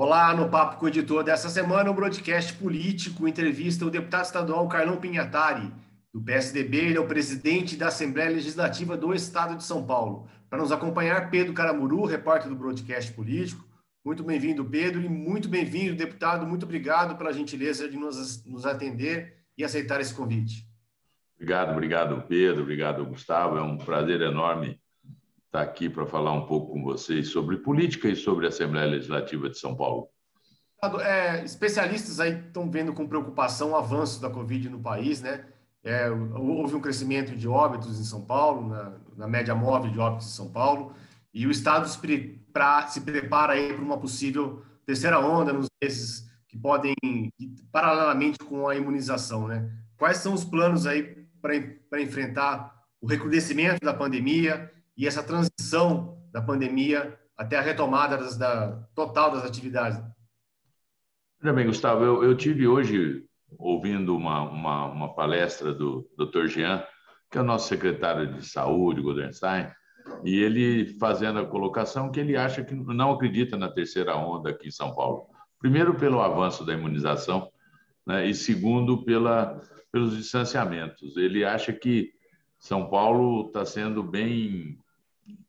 Olá, no Papo com o Editor dessa semana, um broadcast político, entrevista o deputado estadual Carlão Pinhatari, do PSDB. Ele é o presidente da Assembleia Legislativa do Estado de São Paulo. Para nos acompanhar, Pedro Caramuru, repórter do broadcast político. Muito bem-vindo, Pedro, e muito bem-vindo, deputado. Muito obrigado pela gentileza de nos atender e aceitar esse convite. Obrigado, Pedro. Obrigado, Gustavo. É um prazer enorme estar aqui para falar um pouco com vocês sobre política e sobre a Assembleia Legislativa de São Paulo. Especialistas aí estão vendo com preocupação o avanço da Covid no país, né? Houve um crescimento de óbitos em São Paulo, na média móvel de óbitos em São Paulo, e o Estado se prepara aí para uma possível terceira onda nos meses que podem ir paralelamente com a imunização, né? Quais são os planos aí para enfrentar o recrudescimento da pandemia e essa transição da pandemia até a retomada total das atividades? Olha bem, Gustavo, eu tive hoje ouvindo uma palestra do Dr. Jean, que é o nosso secretário de Saúde, Goldenstein, e ele fazendo a colocação que ele acha que não acredita na terceira onda aqui em São Paulo. Primeiro, pelo avanço da imunização, né, e segundo, pelos distanciamentos. Ele acha que São Paulo está sendo bem...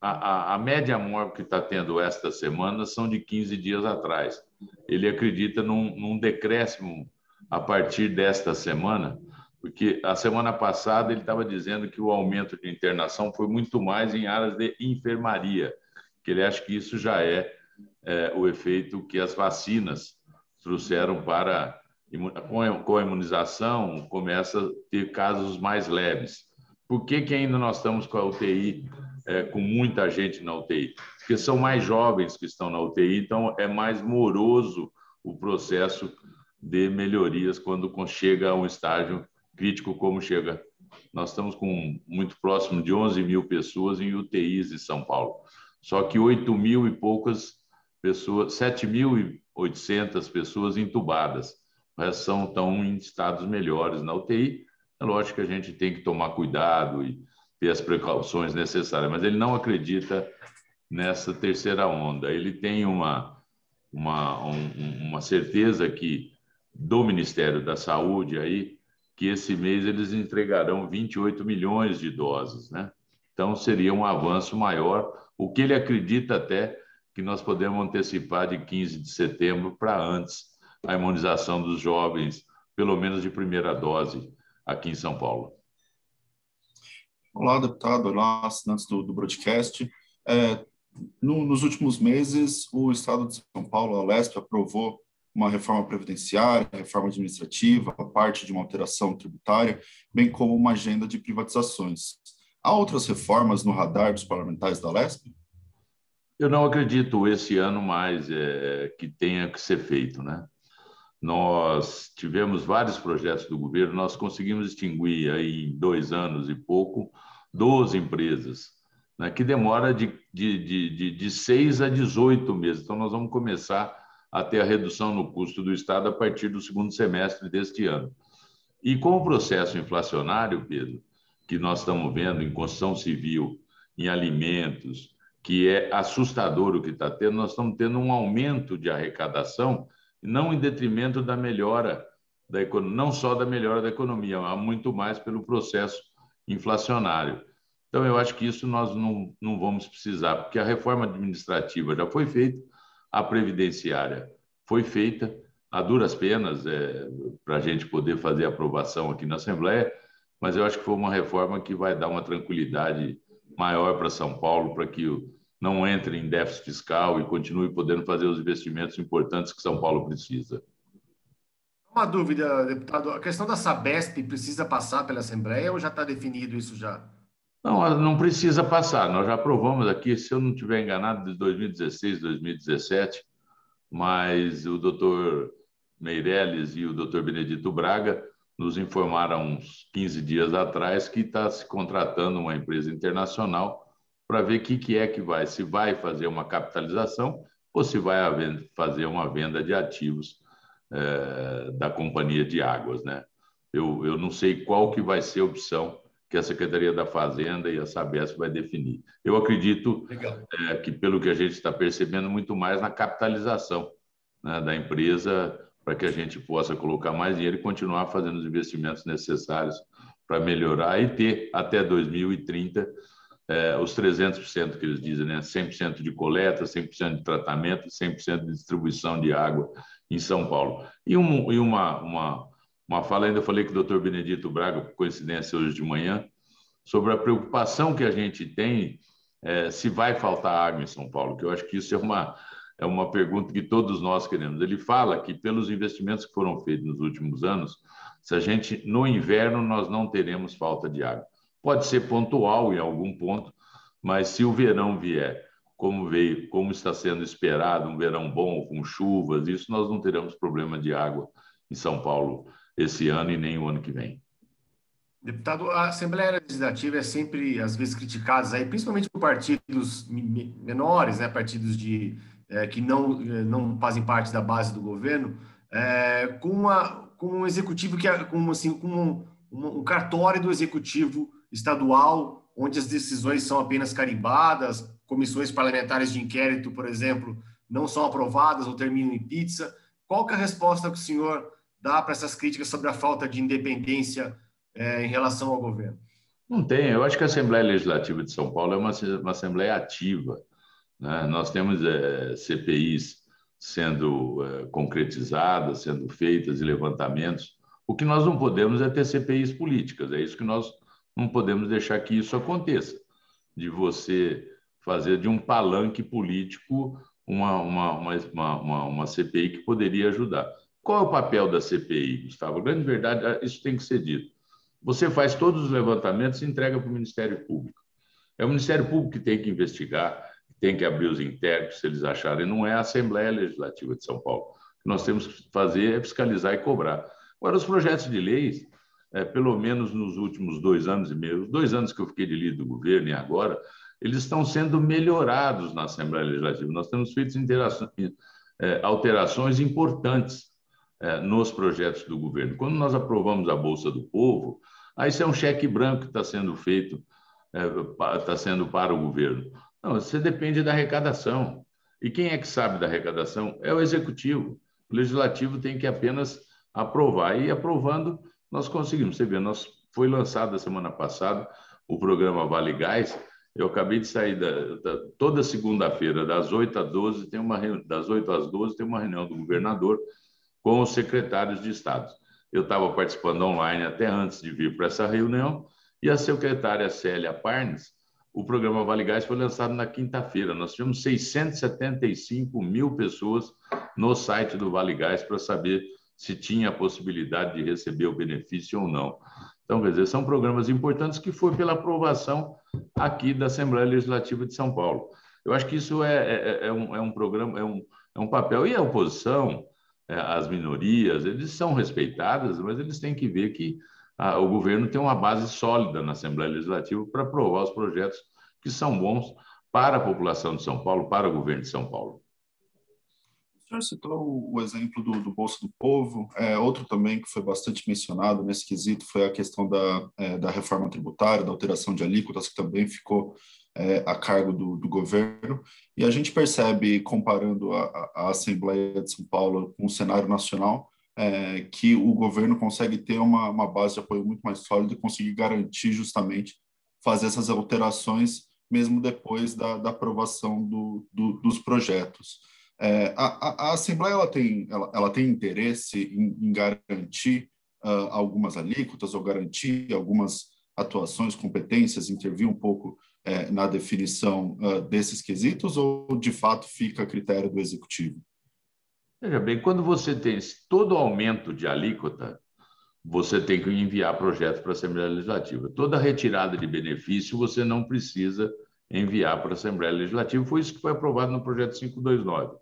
A média móvel que está tendo esta semana são de 15 dias atrás. Ele acredita num decréscimo a partir desta semana, porque a semana passada ele estava dizendo que o aumento de internação foi muito mais em áreas de enfermaria, que ele acha que isso já é o efeito que as vacinas trouxeram para... Com a imunização, começa a ter casos mais leves. Por que ainda nós estamos com a UTI, com muita gente na UTI? Porque são mais jovens que estão na UTI, então é mais moroso o processo de melhorias quando chega a um estágio crítico como chega. Nós estamos com muito próximo de 11 mil pessoas em UTIs de São Paulo. Só que 8 mil e poucas pessoas, 7.800 pessoas entubadas. O resto estão em estados melhores na UTI. É lógico que a gente tem que tomar cuidado e ter as precauções necessárias, mas ele não acredita nessa terceira onda. Ele tem uma certeza que do Ministério da Saúde aí, que esse mês eles entregarão 28 milhões de doses, né? Então seria um avanço maior, o que ele acredita até que nós podemos antecipar de 15 de setembro para antes a imunização dos jovens, pelo menos de primeira dose, aqui em São Paulo. Olá, deputado. Olá, assinantes do broadcast. Nos últimos meses, o Estado de São Paulo, a Alesp, aprovou uma reforma previdenciária, reforma administrativa, parte de uma alteração tributária, bem como uma agenda de privatizações. Há outras reformas no radar dos parlamentares da Alesp? Eu não acredito esse ano mais que tenha que ser feito, né? Nós tivemos vários projetos do governo, nós conseguimos extinguir aí em 2 anos e pouco 12 empresas, né, que demora de 6 a 18 meses. Então, nós vamos começar a ter a redução no custo do Estado a partir do segundo semestre deste ano. E com o processo inflacionário, Pedro, que nós estamos vendo em construção civil, em alimentos, que é assustador o que está tendo, nós estamos tendo um aumento de arrecadação, não em detrimento da melhora da economia, não só da melhora da economia, há muito mais pelo processo inflacionário. Então, eu acho que isso nós não vamos precisar, porque a reforma administrativa já foi feita, a previdenciária foi feita, a duras penas, para a gente poder fazer a aprovação aqui na Assembleia, mas eu acho que foi uma reforma que vai dar uma tranquilidade maior para São Paulo, para que não entre em déficit fiscal e continue podendo fazer os investimentos importantes que São Paulo precisa. Uma dúvida, deputado. A questão da Sabesp precisa passar pela Assembleia ou já está definido isso já? Não precisa passar. Nós já aprovamos aqui, se eu não estiver enganado, de 2016, 2017, mas o doutor Meirelles e o doutor Benedito Braga nos informaram uns 15 dias atrás que está se contratando uma empresa internacional para ver o que é que vai, se vai fazer uma capitalização ou se vai fazer uma venda de ativos da Companhia de Águas, né? Eu não sei qual que vai ser a opção que a Secretaria da Fazenda e a Sabesp vai definir. Eu acredito que, pelo que a gente está percebendo, muito mais na capitalização né, da empresa para que a gente possa colocar mais dinheiro e continuar fazendo os investimentos necessários para melhorar e ter até 2030 os 300% que eles dizem, né? 100% de coleta, 100% de tratamento, 100% de distribuição de água em São Paulo. E uma fala, ainda falei com o doutor Benedito Braga, por coincidência, hoje de manhã, sobre a preocupação que a gente tem se vai faltar água em São Paulo, que eu acho que isso é uma pergunta que todos nós queremos. Ele fala que, pelos investimentos que foram feitos nos últimos anos, se a gente, no inverno, nós não teremos falta de água. Pode ser pontual em algum ponto, mas se o verão vier, como veio, como está sendo esperado, um verão bom, com chuvas, isso nós não teremos problema de água em São Paulo esse ano e nem o ano que vem. Deputado, a Assembleia Legislativa é sempre, às vezes, criticada, aí, principalmente por partidos menores, né, partidos que não fazem parte da base do governo, com um executivo que é como, assim, um cartório do executivo estadual, onde as decisões são apenas carimbadas, comissões parlamentares de inquérito, por exemplo, não são aprovadas ou terminam em pizza. Qual que é a resposta que o senhor dá para essas críticas sobre a falta de independência em relação ao governo? Não tem. Eu acho que a Assembleia Legislativa de São Paulo é uma Assembleia ativa, né? Nós temos CPIs sendo concretizadas, sendo feitas e levantamentos. O que nós não podemos é ter CPIs políticas. É isso que nós não podemos deixar que isso aconteça, de você fazer de um palanque político uma CPI que poderia ajudar. Qual é o papel da CPI, Gustavo? A grande verdade, isso tem que ser dito. Você faz todos os levantamentos e entrega para o Ministério Público. É o Ministério Público que tem que investigar, tem que abrir os inquéritos, se eles acharem. Não é a Assembleia Legislativa de São Paulo. O que nós temos que fazer é fiscalizar e cobrar. Agora, os projetos de leis, pelo menos nos últimos 2 anos e meio, os 2 anos que eu fiquei de líder do governo e agora, eles estão sendo melhorados na Assembleia Legislativa. Nós temos feito alterações importantes nos projetos do governo. Quando nós aprovamos a Bolsa do Povo, isso é um cheque branco que está sendo feito, está sendo para o governo. Não, você depende da arrecadação. E quem é que sabe da arrecadação? É o Executivo. O Legislativo tem que apenas aprovar. E aprovando, nós conseguimos. Você vê, foi lançado a semana passada o programa Vale Gás. Eu acabei de sair toda segunda-feira, das 8 às 12, das 8 às 12, tem uma reunião do governador com os secretários de Estado. Eu estava participando online até antes de vir para essa reunião, e a secretária Célia Parnes, o programa Vale Gás foi lançado na quinta-feira. Nós tivemos 675 mil pessoas no site do Vale Gás para saber se tinha a possibilidade de receber o benefício ou não. Então, quer dizer, são programas importantes que foi pela aprovação aqui da Assembleia Legislativa de São Paulo. Eu acho que isso é um programa, é um papel. E a oposição, as minorias, eles são respeitadas, mas eles têm que ver que o governo tem uma base sólida na Assembleia Legislativa para aprovar os projetos que são bons para a população de São Paulo, para o governo de São Paulo. O senhor citou o exemplo do Bolsa do Povo. Outro também que foi bastante mencionado nesse quesito foi a questão da reforma tributária, da alteração de alíquotas, que também ficou a cargo do governo. E a gente percebe, comparando a Assembleia de São Paulo com o cenário nacional, que o governo consegue ter uma base de apoio muito mais sólida e conseguir garantir justamente fazer essas alterações mesmo depois da aprovação dos projetos. A Assembleia ela tem interesse em garantir algumas alíquotas ou garantir algumas atuações, competências, intervir um pouco na definição desses quesitos, ou de fato fica a critério do Executivo? Veja bem, quando você tem todo aumento de alíquota, você tem que enviar projeto para a Assembleia Legislativa. Toda retirada de benefício, você não precisa enviar para a Assembleia Legislativa. Foi isso que foi aprovado no projeto 529.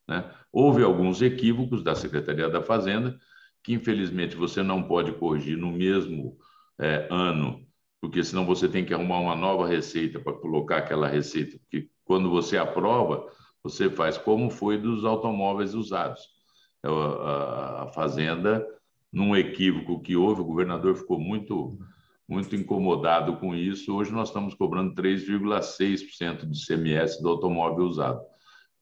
Né? Houve alguns equívocos da Secretaria da Fazenda, que infelizmente você não pode corrigir no mesmo ano, porque senão você tem que arrumar uma nova receita para colocar aquela receita, porque quando você aprova, você faz como foi dos automóveis usados. A Fazenda, num equívoco que houve, o governador ficou muito incomodado com isso. Hoje nós estamos cobrando 3,6% de ICMS do automóvel usado,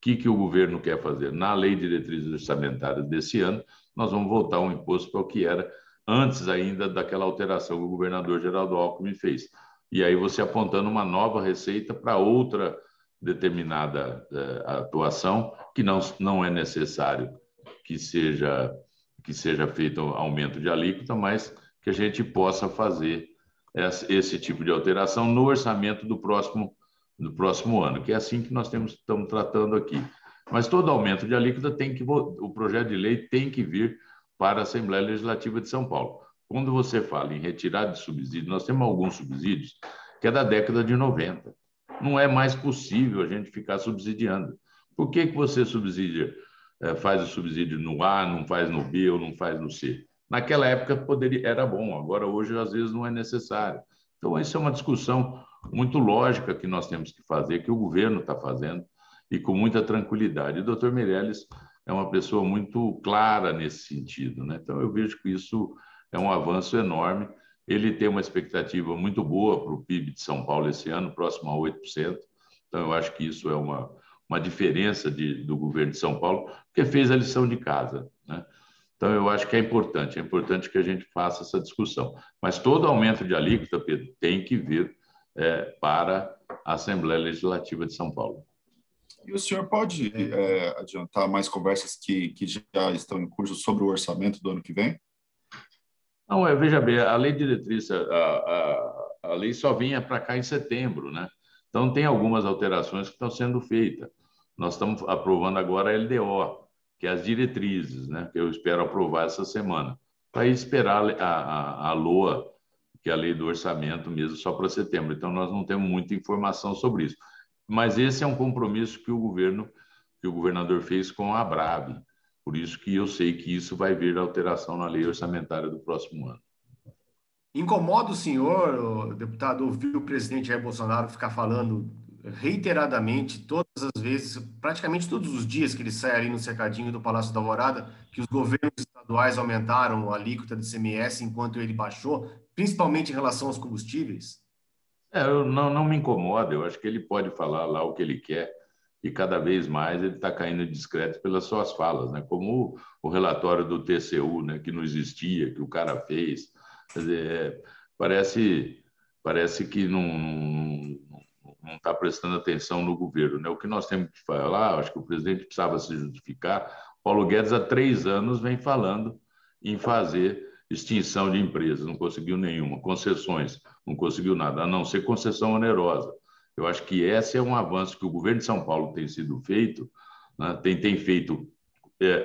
que o governo quer fazer? Na Lei de Diretrizes Orçamentárias desse ano, nós vamos voltar um imposto para o que era antes ainda daquela alteração que o governador Geraldo Alckmin fez. E aí você apontando uma nova receita para outra determinada atuação, que não é necessário que seja feito aumento de alíquota, mas que a gente possa fazer esse tipo de alteração no orçamento do próximo ano, que é assim que nós estamos tratando aqui. Mas todo aumento de alíquota o projeto de lei tem que vir para a Assembleia Legislativa de São Paulo. Quando você fala em retirada de subsídio, nós temos alguns subsídios que é da década de 90. Não é mais possível a gente ficar subsidiando. Por que você subsidia? Faz o subsídio no A, não faz no B ou não faz no C? Naquela época era bom, agora hoje às vezes não é necessário. Então, isso é uma discussão muito lógica que nós temos que fazer, que o governo está fazendo, e com muita tranquilidade. O doutor Meirelles é uma pessoa muito clara nesse sentido, né? Então, eu vejo que isso é um avanço enorme. Ele tem uma expectativa muito boa para o PIB de São Paulo esse ano, próximo a 8%. Então, eu acho que isso é uma diferença do governo de São Paulo, porque fez a lição de casa, né? Então, eu acho que é importante que a gente faça essa discussão. Mas todo aumento de alíquota, Pedro, tem que vir para a Assembleia Legislativa de São Paulo. E o senhor pode adiantar mais conversas que já estão em curso sobre o orçamento do ano que vem? Não, veja bem, a lei diretriz, a lei só vinha para cá em setembro, né? Então, tem algumas alterações que estão sendo feitas. Nós estamos aprovando agora a LDO, que é as diretrizes, né? Que eu espero aprovar essa semana, para esperar a LOA, que é a lei do orçamento mesmo, só para setembro. Então, nós não temos muita informação sobre isso. Mas esse é um compromisso que o governador fez com a Abrave. Por isso que eu sei que isso vai vir alteração na lei orçamentária do próximo ano. Incomoda o senhor, deputado, ouvir o presidente Jair Bolsonaro ficar falando reiteradamente, todas as vezes, praticamente todos os dias que ele sai ali no cercadinho do Palácio da Alvorada, que os governos estaduais aumentaram a alíquota do ICMS enquanto ele baixou, principalmente em relação aos combustíveis? Eu não me incomoda, eu acho que ele pode falar lá o que ele quer, e cada vez mais ele está caindo discreto pelas suas falas, né? Como o relatório do TCU, né? Que não existia, que o cara fez. Quer dizer, parece que não está prestando atenção no governo, né? O que nós temos que falar, acho que o presidente precisava se justificar. Paulo Guedes, há 3 anos, vem falando em fazer extinção de empresas, não conseguiu nenhuma. Concessões, não conseguiu nada, a não ser concessão onerosa. Eu acho que esse é um avanço que o governo de São Paulo tem sido feito, né? tem feito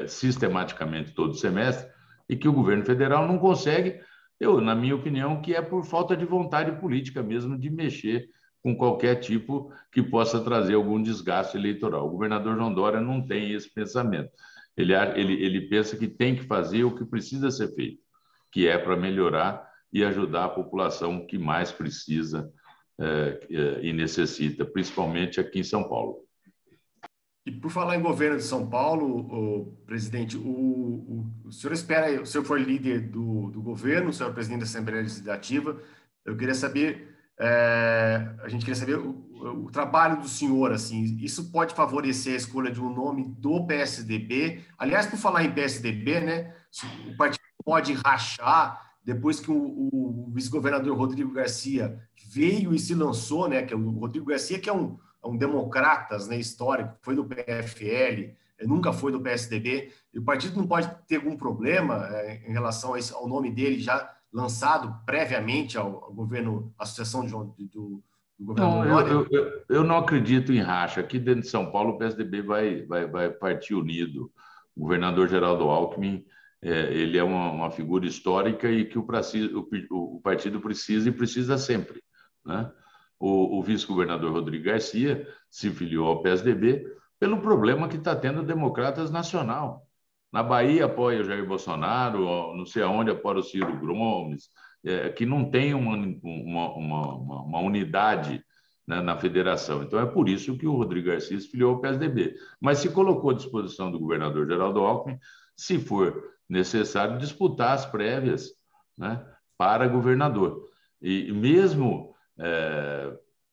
sistematicamente todo semestre, e que o governo federal não consegue, na minha opinião, que é por falta de vontade política mesmo de mexer com qualquer tipo que possa trazer algum desgaste eleitoral. O governador João Dória não tem esse pensamento. Ele pensa que tem que fazer o que precisa ser feito, que é para melhorar e ajudar a população que mais precisa e necessita, principalmente aqui em São Paulo. E por falar em governo de São Paulo, presidente, o senhor espera, o senhor foi líder do governo, o senhor é presidente da Assembleia Legislativa, eu queria saber, a gente queria saber o trabalho do senhor, assim, isso pode favorecer a escolha de um nome do PSDB? Aliás, por falar em PSDB, né, o partido pode rachar depois que o vice-governador Rodrigo Garcia veio e se lançou, né, que é o Rodrigo Garcia, que é um democratas, né, histórico, foi do PFL, nunca foi do PSDB, e o partido não pode ter algum problema em relação ao nome dele já lançado previamente ao governo, à sucessão do governador Dória? Eu não acredito em racha. Aqui dentro de São Paulo, o PSDB vai partir unido. O governador Geraldo Alckmin, ele é uma figura histórica e que o partido precisa e precisa sempre, né? O vice-governador Rodrigo Garcia se filiou ao PSDB pelo problema que está tendo o Democratas Nacional. Na Bahia apoia o Jair Bolsonaro, não sei aonde apoia o Ciro Gomes, que não tem uma unidade, né, na federação. Então é por isso que o Rodrigo Garcia se filiou ao PSDB. Mas se colocou à disposição do governador Geraldo Alckmin, se for necessário, disputar as prévias, né, para governador. E mesmo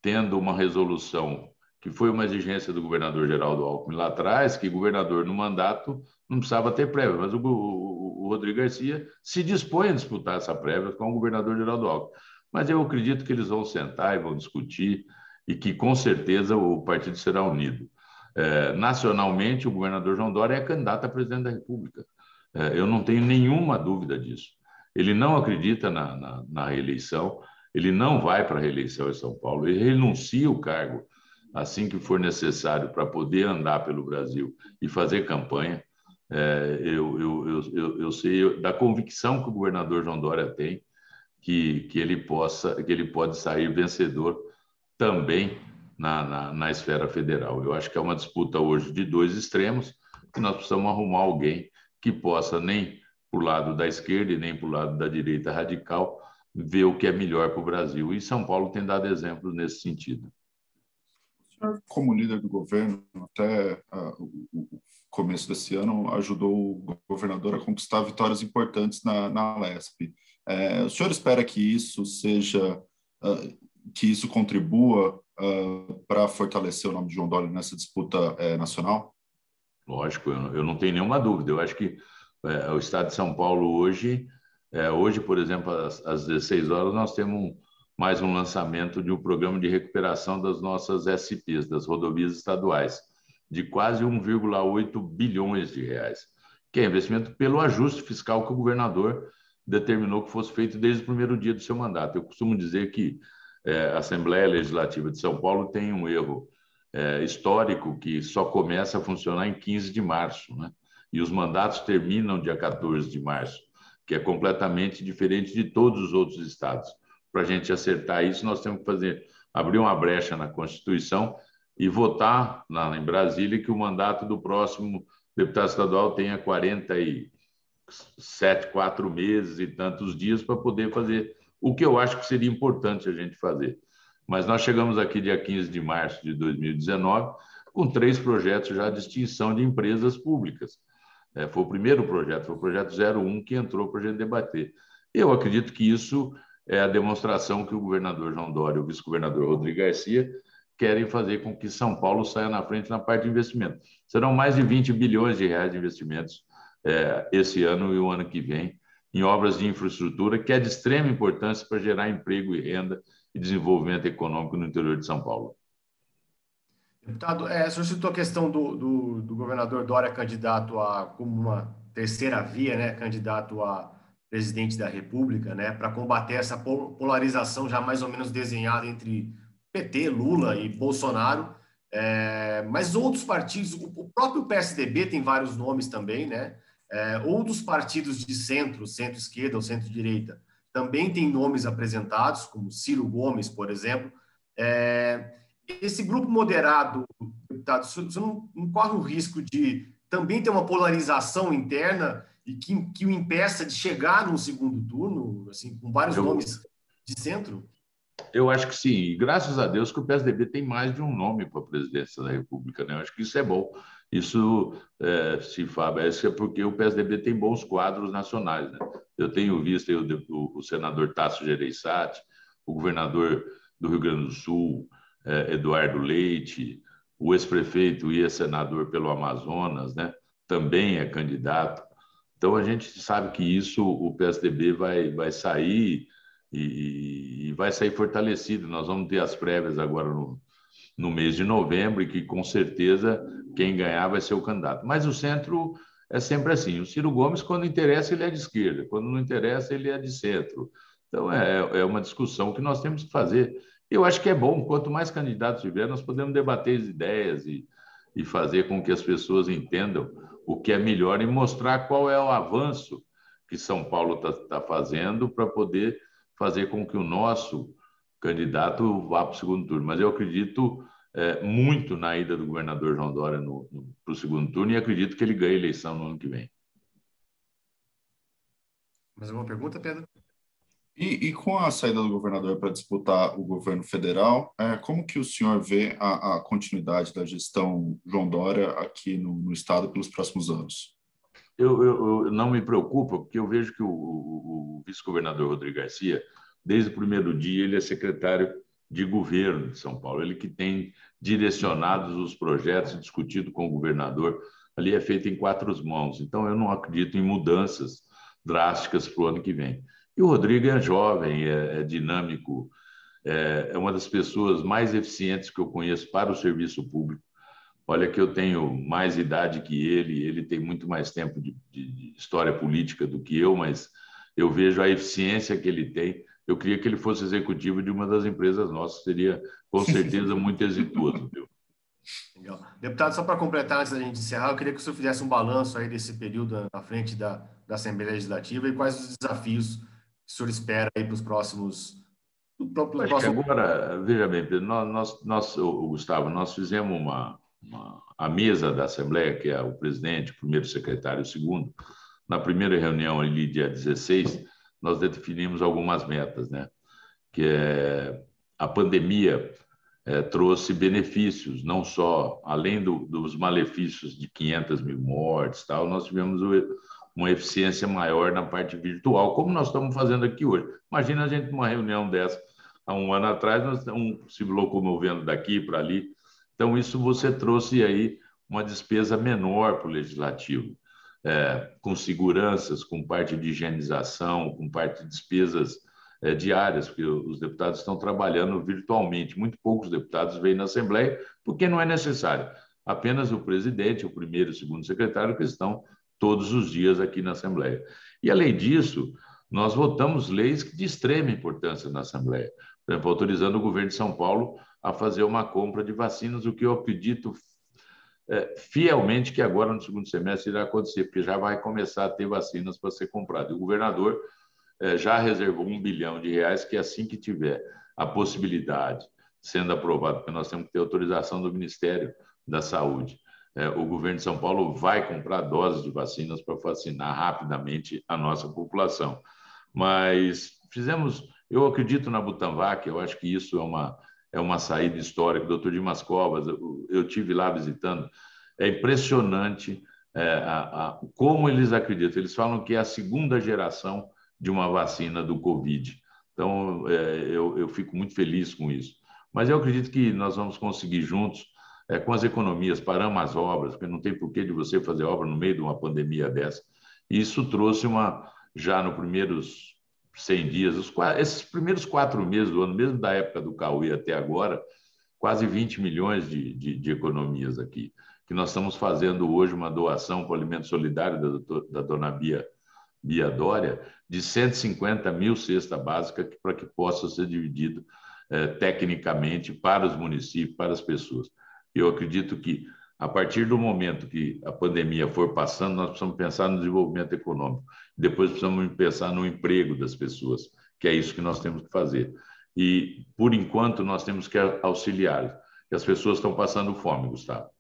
tendo uma resolução que foi uma exigência do governador Geraldo Alckmin lá atrás, que governador no mandato não precisava ter prévia, mas o Rodrigo Garcia se dispõe a disputar essa prévia com o governador Geraldo Alckmin. Mas eu acredito que eles vão sentar e vão discutir e que, com certeza, o partido será unido. Nacionalmente, o governador João Dória é candidato a presidente da República. Eu não tenho nenhuma dúvida disso. Ele não acredita na reeleição, ele não vai para a reeleição em São Paulo, ele renuncia o cargo assim que for necessário para poder andar pelo Brasil e fazer campanha. Eu sei da convicção que o governador João Dória tem que ele pode sair vencedor também na esfera federal. Eu acho que é uma disputa hoje de dois extremos, que nós precisamos arrumar alguém que possa, nem para o lado da esquerda e nem para o lado da direita radical, ver o que é melhor para o Brasil. E São Paulo tem dado exemplos nesse sentido. O senhor, como líder do governo, até o começo desse ano, ajudou o governador a conquistar vitórias importantes na Lesp. O senhor espera que isso que isso contribua para fortalecer o nome de João Dória nessa disputa nacional? Lógico, eu não tenho nenhuma dúvida. Eu acho que o Estado de São Paulo hoje, por exemplo, às 16 horas, nós temos mais um lançamento de um programa de recuperação das nossas SPs, das rodovias estaduais, de quase 1,8 bilhões de reais, que é investimento pelo ajuste fiscal que o governador determinou que fosse feito desde o primeiro dia do seu mandato. Eu costumo dizer que a Assembleia Legislativa de São Paulo tem um erro histórico que só começa a funcionar em 15 de março, né? E os mandatos terminam dia 14 de março, que é completamente diferente de todos os outros estados. Para a gente acertar isso, nós temos que abrir uma brecha na Constituição e votar em Brasília que o mandato do próximo deputado estadual tenha 4 meses e tantos dias para poder fazer o que eu acho que seria importante a gente fazer. Mas nós chegamos aqui dia 15 de março de 2019 com 3 projetos já de extinção de empresas públicas. Foi o primeiro projeto, foi o projeto 01 que entrou para a gente debater. Eu acredito que isso é a demonstração que o governador João Dória e o vice-governador Rodrigo Garcia querem fazer com que São Paulo saia na frente na parte de investimento. Serão mais de 20 bilhões de reais de investimentos esse ano e o ano que vem em obras de infraestrutura, que é de extrema importância para gerar emprego e renda e desenvolvimento econômico no interior de São Paulo. Deputado, o senhor citou a questão do governador Dória candidato como uma terceira via, né, candidato a presidente da República, né, para combater essa polarização já mais ou menos desenhada entre PT, Lula e Bolsonaro. Mas outros partidos, o próprio PSDB tem vários nomes também, né? Outros partidos de centro-esquerda ou centro-direita, também tem nomes apresentados, como Ciro Gomes, por exemplo. Esse grupo moderado, deputado, você não corre o risco de também ter uma polarização interna e que o impeça de chegar num segundo turno, assim, com vários nomes de centro? Eu acho que sim, e graças a Deus que o PSDB tem mais de um nome para a presidência da República, né? Eu acho que isso é bom. Isso se favorece porque o PSDB tem bons quadros nacionais, né? Eu tenho visto o senador Tasso Gereissati, o governador do Rio Grande do Sul, Eduardo Leite, o ex-prefeito e ex-senador pelo Amazonas, né? Também é candidato. Então, a gente sabe que isso, o PSDB vai sair e vai sair fortalecido. Nós vamos ter as prévias agora no mês de novembro e que, com certeza, quem ganhar vai ser o candidato. Mas o centro é sempre assim. O Ciro Gomes, quando interessa, ele é de esquerda. Quando não interessa, ele é de centro. Então, é uma discussão que nós temos que fazer. Eu acho que é bom. Quanto mais candidatos tiver, nós podemos debater as ideias e fazer com que as pessoas entendam o que é melhor e mostrar qual é o avanço que São Paulo está fazendo para poder fazer com que o nosso candidato vá para o segundo turno. Mas eu acredito muito na ida do governador João Dória para o segundo turno e acredito que ele ganhe a eleição no ano que vem. Mais alguma pergunta, Pedro? E com a saída do governador para disputar o governo federal, como que o senhor vê a continuidade da gestão João Dória aqui no estado pelos próximos anos? Eu não me preocupo, porque eu vejo que o vice-governador Rodrigo Garcia, desde o primeiro dia, ele é secretário de governo de São Paulo, ele que tem direcionado os projetos, discutido com o governador, ali é feito em 4 mãos. Então, eu não acredito em mudanças drásticas para o ano que vem. E o Rodrigo é jovem, é dinâmico, é uma das pessoas mais eficientes que eu conheço para o serviço público. Olha que eu tenho mais idade que ele tem muito mais tempo de história política do que eu, mas eu vejo a eficiência que ele tem. Eu queria que ele fosse executivo de uma das empresas nossas, seria com certeza muito exitoso. Viu? Legal. Deputado, só para completar, antes da gente encerrar, eu queria que o senhor fizesse um balanço aí desse período à frente da Assembleia Legislativa e quais os desafios que o senhor espera aí para os próximos... Acho que agora, veja bem, Pedro, Gustavo, nós fizemos a mesa da Assembleia, que é o presidente, o primeiro secretário e o segundo. Na primeira reunião, ali, dia 16, nós definimos algumas metas, né? Que é a pandemia trouxe benefícios, não só, além dos malefícios de 500 mil mortes, tal, nós tivemos uma eficiência maior na parte virtual, como nós estamos fazendo aqui hoje. Imagina a gente numa reunião dessa, há um ano atrás, nós estamos se locomovendo daqui para ali. Então, isso você trouxe aí uma despesa menor para o legislativo, com seguranças, com parte de higienização, com parte de despesas diárias, porque os deputados estão trabalhando virtualmente. Muito poucos deputados vêm na Assembleia, porque não é necessário. Apenas o presidente, o primeiro e o segundo secretário, que estão todos os dias aqui na Assembleia. E, além disso, nós votamos leis de extrema importância na Assembleia. Por exemplo, autorizando o governo de São Paulo a fazer uma compra de vacinas, o que eu acredito fielmente que agora, no segundo semestre, irá acontecer, porque já vai começar a ter vacinas para ser comprado. E o governador já reservou R$ 1 bilhão, que assim que tiver a possibilidade, sendo aprovado, porque nós temos que ter autorização do Ministério da Saúde, o governo de São Paulo vai comprar doses de vacinas para vacinar rapidamente a nossa população. Mas eu acredito na Butanvac, eu acho que isso é uma saída histórica. O doutor Dimas Covas, eu tive lá visitando, é impressionante como eles acreditam. Eles falam que é a segunda geração de uma vacina do Covid. Então, eu fico muito feliz com isso. Mas eu acredito que nós vamos conseguir juntos, com as economias, paramos as obras, porque não tem porquê de você fazer obra no meio de uma pandemia dessa. E isso trouxe já nos primeiros 100 dias, esses primeiros 4 meses do ano, mesmo da época do Cauê até agora, quase 20 milhões de economias aqui. Que nós estamos fazendo hoje uma doação para o Alimento Solidário da dona Bia Dória, de 150 mil cestas básicas para que possa ser dividido tecnicamente para os municípios, para as pessoas. Eu acredito que, a partir do momento que a pandemia for passando, nós precisamos pensar no desenvolvimento econômico. Depois precisamos pensar no emprego das pessoas, que é isso que nós temos que fazer. E, por enquanto, nós temos que auxiliar. E as pessoas estão passando fome, Gustavo.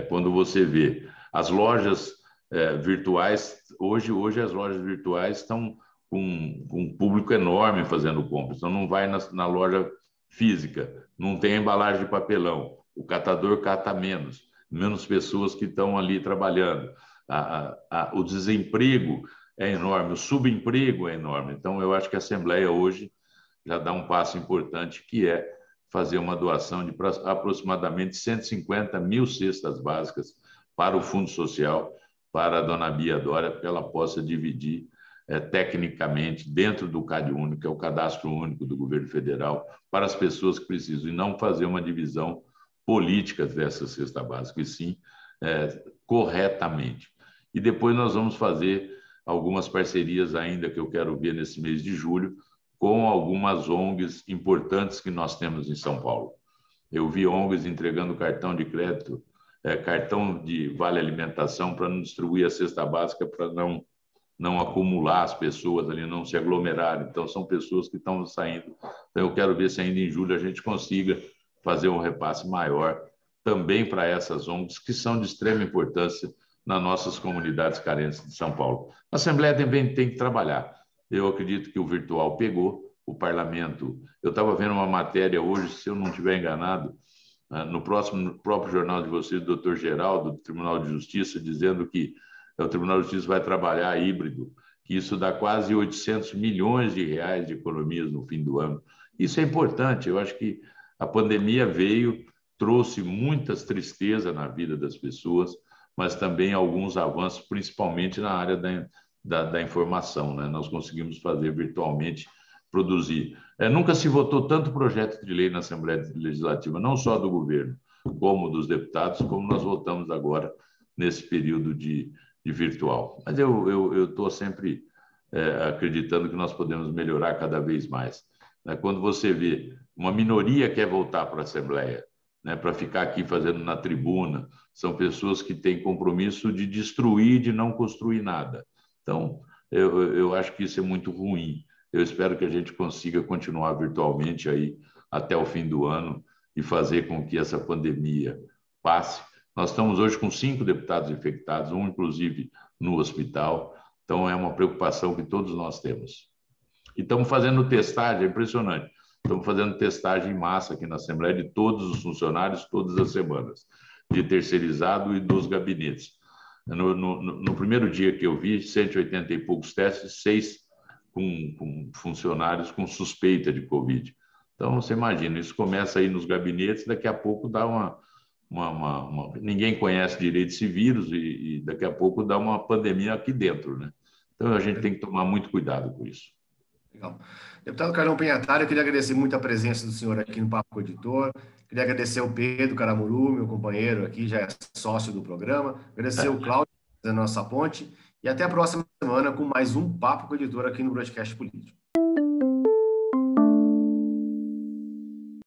Quando você vê as lojas virtuais, hoje as lojas virtuais estão com um público enorme fazendo compras. Então, não vai na loja física, não tem embalagem de papelão, o catador cata menos pessoas que estão ali trabalhando. O desemprego é enorme, o subemprego é enorme. Então, eu acho que a Assembleia hoje já dá um passo importante, que é fazer uma doação de aproximadamente 150 mil cestas básicas para o Fundo Social, para a dona Bia Dória, para que ela possa dividir tecnicamente dentro do CadÚnico, que é o Cadastro Único do Governo Federal, para as pessoas que precisam, e não fazer uma divisão política dessa cesta básica, e sim corretamente. E depois nós vamos fazer algumas parcerias ainda, que eu quero ver nesse mês de julho, com algumas ONGs importantes que nós temos em São Paulo. Eu vi ONGs entregando cartão de crédito, cartão de vale alimentação para não distribuir a cesta básica, para não acumular as pessoas ali, não se aglomerarem. Então, são pessoas que estão saindo. Então, eu quero ver se ainda em julho a gente consiga fazer um repasse maior também para essas ONGs, que são de extrema importância nas nossas comunidades carentes de São Paulo. A Assembleia também tem que trabalhar. Eu acredito que o virtual pegou, o parlamento... Eu estava vendo uma matéria hoje, se eu não estiver enganado, no próprio jornal de vocês, do doutor Geraldo, do Tribunal de Justiça, dizendo que o Tribunal de Justiça vai trabalhar híbrido, que isso dá quase 800 milhões de reais de economias no fim do ano. Isso é importante. Eu acho que a pandemia veio, trouxe muitas tristezas na vida das pessoas, mas também alguns avanços, principalmente na área da informação, né? Nós conseguimos fazer virtualmente, produzir. Nunca se votou tanto projeto de lei na Assembleia Legislativa, não só do governo, como dos deputados, como nós votamos agora nesse período de virtual. Mas eu estou sempre acreditando que nós podemos melhorar cada vez mais. Né? Quando você vê uma minoria quer voltar para a Assembleia, né, para ficar aqui fazendo na tribuna, são pessoas que têm compromisso de destruir, de não construir nada. Então, eu acho que isso é muito ruim. Eu espero que a gente consiga continuar virtualmente aí até o fim do ano e fazer com que essa pandemia passe. Nós estamos hoje com 5 deputados infectados, um inclusive no hospital. Então, é uma preocupação que todos nós temos. E estamos fazendo testagem, é impressionante. Estamos fazendo testagem em massa aqui na Assembleia de todos os funcionários, todas as semanas, de terceirizado e dos gabinetes. No primeiro dia que eu vi, 180 e poucos testes, 6 com funcionários com suspeita de Covid. Então, você imagina, isso começa aí nos gabinetes, daqui a pouco dá ninguém conhece direito esse vírus e daqui a pouco dá uma pandemia aqui dentro, né? Então, a gente tem que tomar muito cuidado com isso. Legal. Deputado Carlão Penhatari, eu queria agradecer muito a presença do senhor aqui no Papo com o Editor. Queria agradecer ao Pedro Caramuru, meu companheiro aqui, já é sócio do programa. Agradecer ao Cláudio, da nossa ponte. E até a próxima semana com mais um Papo com o Editor aqui no Broadcast Político.